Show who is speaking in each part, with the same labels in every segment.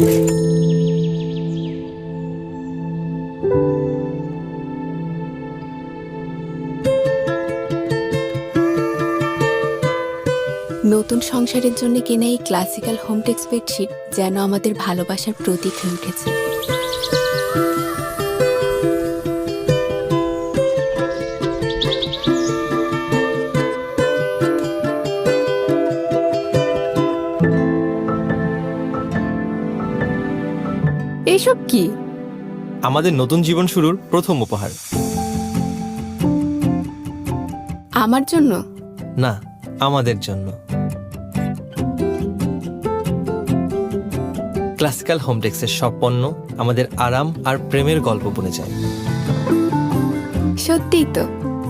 Speaker 1: নতুন সংসারের জন্য কেনা এই ক্লাসিক্যাল হোমটেক্স বেডশিট যেন আমাদের ভালোবাসার প্রতীক হয়ে উঠেছে। এসব কি?
Speaker 2: আমাদের নতুন জীবন শুরুর প্রথম উপহার।
Speaker 1: আমার জন্য
Speaker 2: না, আমাদের জন্য। ক্লাসিক্যাল হোমটেক্সের সব পণ্য আমাদের আরাম আর প্রেমের গল্প বলে যায়।
Speaker 1: সত্যিই তো,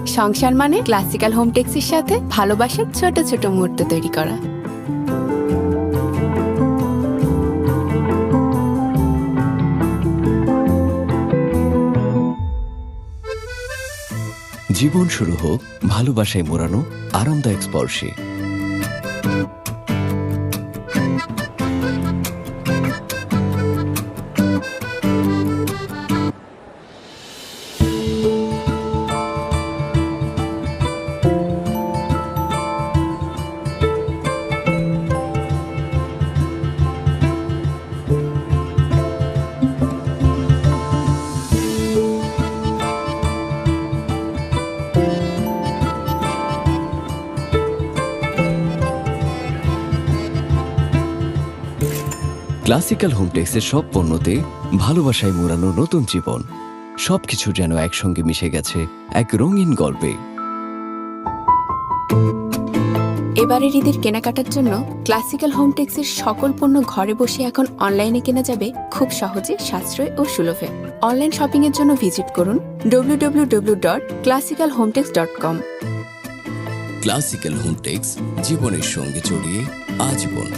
Speaker 1: সংসার মানে ক্লাসিক্যাল হোমটেক্সের সাথে ভালোবাসার ছোট ছোট মুহূর্ত তৈরি করা।
Speaker 3: জীবন শুরু হোক ভালোবাসায় মোড়ানো আরামদায়ক স্পর্শে। ক্লাসিক্যাল হোমটেক্সের সব পণ্যতে ভালোবাসায় মোড়ানো নতুন জীবন। সবকিছু যেন একসঙ্গে মিশে গেছে এক রঙিন গল্পে।
Speaker 1: এবারের ঈদের কেনাকাটার জন্য ক্লাসিক্যাল হোমটেক্সের সকল পণ্য ঘরে বসে এখন অনলাইনে কেনা যাবে খুব সহজে, সাশ্রয় ও সুলভে। অনলাইন শপিং এর জন্য ভিজিট করুন www.classicalhometex.com।
Speaker 3: ক্লাসিক্যাল হোমটেক্স, জীবনের সঙ্গে জড়িয়ে আজীবন।